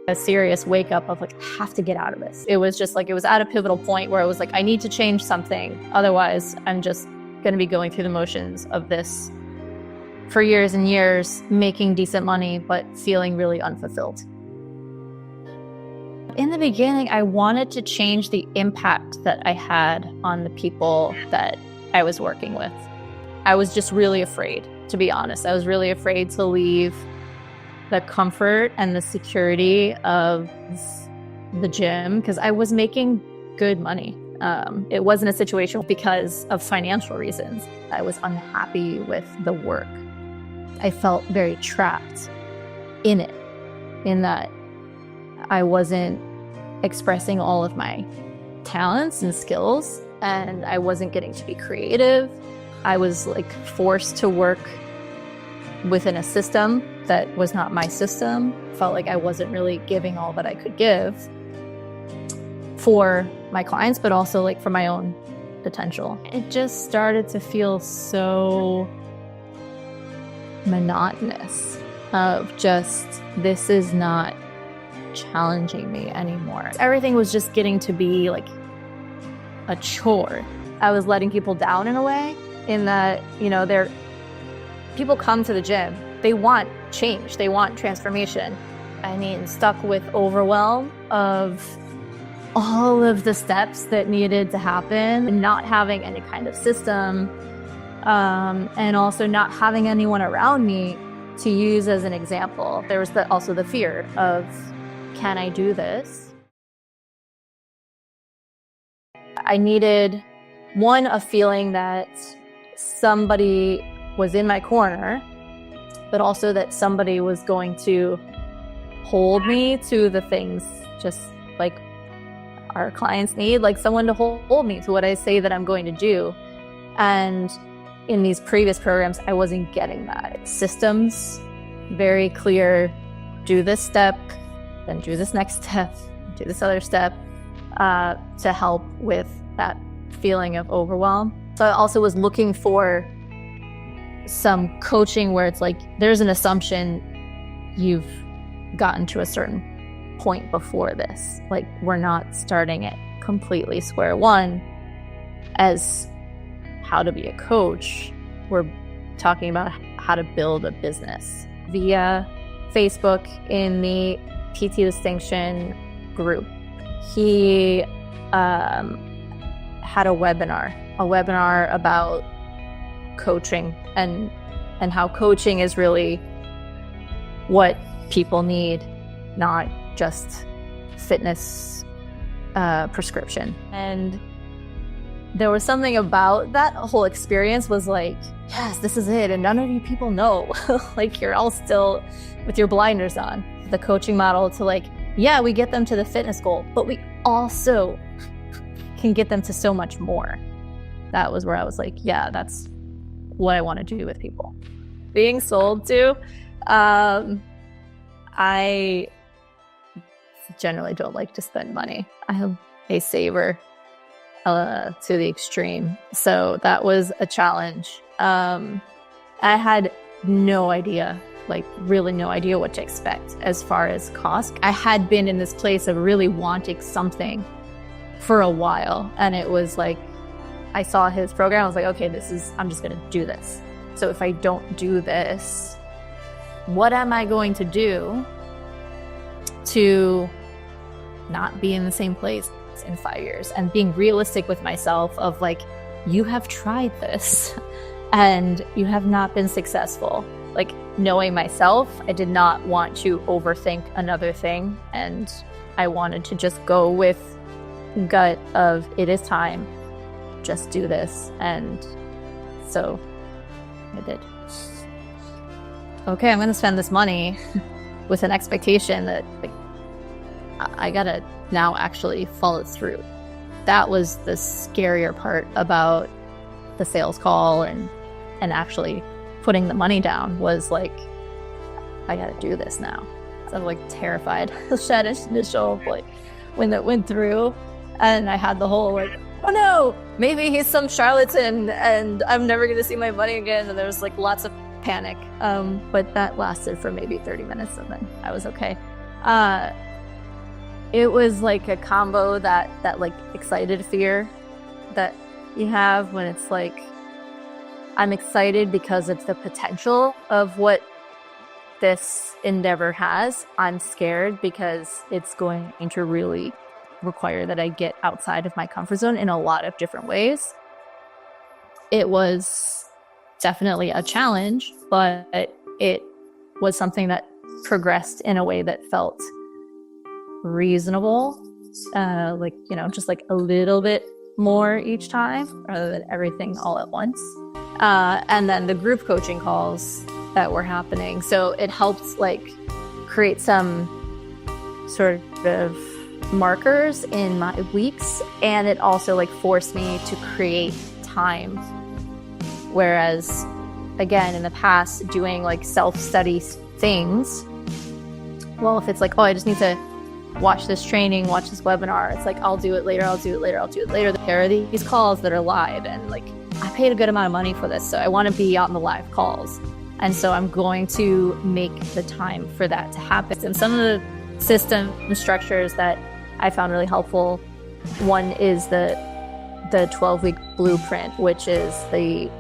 a serious wake up of like, I have to get out of this. It was just like, it was at a pivotal point where it was like, I need to change something. Otherwise, I'm just going to be going through the motions of this for years and years, making decent money, but feeling really unfulfilled. In the beginning, I wanted to change the impact that I had on the people that I was working with. I was just really afraid, to be honest. I was really afraid to leave the comfort and the security of the gym because I was making good money. It wasn't a situation because of financial reasons. I was unhappy with the work. I felt very trapped in it, in that I wasn't expressing all of my talents and skills, and I wasn't getting to be creative. I was like forced to work within a system that was not my system. Felt like I wasn't really giving all that I could give for my clients, but also like for my own potential. It just started to feel so monotonous of just, this is not challenging me anymore. Everything was just getting to be like a chore. I was letting people down in a way, in that, you know, people come to the gym, they want change, they want transformation. I mean, stuck with overwhelm of all of the steps that needed to happen, and not having any kind of system, and also not having anyone around me to use as an example. There was also the fear of, can I do this? I needed, one, a feeling that somebody was in my corner, but also that somebody was going to hold me to the things just like our clients need, like someone to hold me to what I say that I'm going to do. And in these previous programs, I wasn't getting that. Systems, very clear, do this step, then do this next step, do this other step, to help with that feeling of overwhelm. So I also was looking for some coaching where it's like, there's an assumption you've gotten to a certain point before this. Like, we're not starting at completely square one as how to be a coach. We're talking about how to build a business via Facebook in the PT Distinction group. He had a webinar about coaching and how coaching is really what people need, not just fitness prescription. And there was something about that whole experience was like, yes, this is it. And none of you people know, like, you're all still with your blinders on. The coaching model to like, yeah, we get them to the fitness goal, but we also can get them to so much more. That was where I was like, yeah, that's what I want to do with people. Being sold to, I generally don't like to spend money. I'm a saver to the extreme. So that was a challenge. I had no idea, like really no idea what to expect as far as cost. I had been in this place of really wanting something for a while. And it was like, I saw his program. I was like, okay, I'm just going to do this. So if I don't do this, what am I going to do to not be in the same place in 5 years? And being realistic with myself of like, you have tried this and you have not been successful. Like, knowing myself, I did not want to overthink another thing. And I wanted to just go with gut of, it is time, just do this. And so I did. Okay, I'm going to spend this money with an expectation that like, I gotta now actually follow through. That was the scarier part about the sales call and actually putting the money down, was like, I gotta do this now. So I'm like terrified. That initial like when that went through, and I had the whole like, oh no, maybe he's some charlatan and I'm never gonna see my money again. And there was like lots of panic. But that lasted for maybe 30 minutes and then I was okay. It was like a combo that like excited fear that you have when it's like, I'm excited because of the potential of what this endeavor has. I'm scared because it's going to really require that I get outside of my comfort zone in a lot of different ways. It was definitely a challenge, but it was something that progressed in a way that felt reasonable, like, you know, just like a little bit more each time rather than everything all at once. And then the group coaching calls that were happening. So it helped like create some sort of markers in my weeks. And it also like forced me to create time. Whereas again, in the past, doing like self-study things, well, if it's like, oh, I just need to watch this training, watch this webinar, it's like, I'll do it later. There are these calls that are live, and like, I paid a good amount of money for this, so I want to be on the live calls. And so I'm going to make the time for that to happen. And some of the system structures that I found really helpful, one is the 12-week blueprint, which is the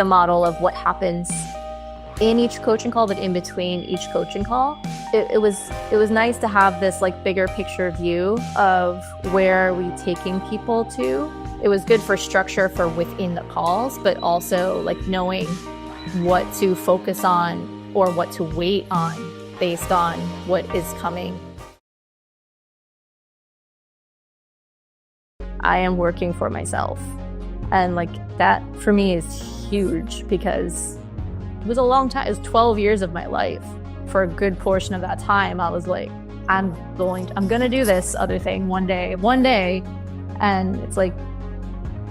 model of what happens in each coaching call, but in between each coaching call. It was nice to have this like bigger picture view of where are we taking people to. It was good for structure for within the calls, but also like knowing what to focus on or what to wait on based on what is coming. I am working for myself. And like that for me is huge because it was a long time. It was 12 years of my life. For a good portion of that time, I was like, I'm gonna do this other thing one day. And it's like,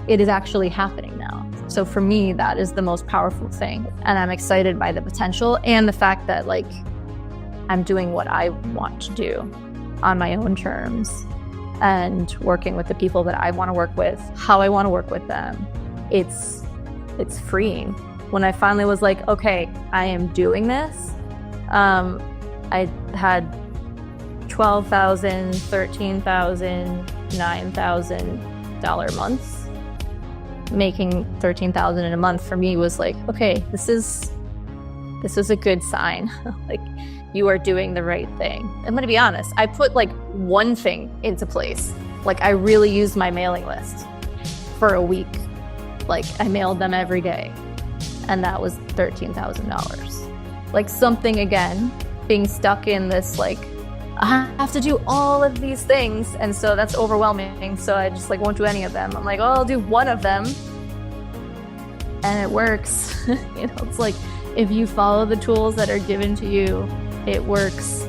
it is actually happening now. So for me, that is the most powerful thing. And I'm excited by the potential and the fact that like, I'm doing what I want to do on my own terms and working with the people that I want to work with, how I want to work with them. It's freeing. When I finally was like, okay, I am doing this, I had $12,000, $13,000, $9,000 months. Making $13,000 in a month for me was like, okay, this is a good sign. Like, you are doing the right thing. I'm gonna be honest, I put like one thing into place. Like, I really used my mailing list for a week. Like, I mailed them every day, and that was $13,000. Like, something, again, being stuck in this like, I have to do all of these things, and so that's overwhelming, so I just like won't do any of them. I'm like, oh, I'll do one of them, and it works. You know, it's like, if you follow the tools that are given to you, it works.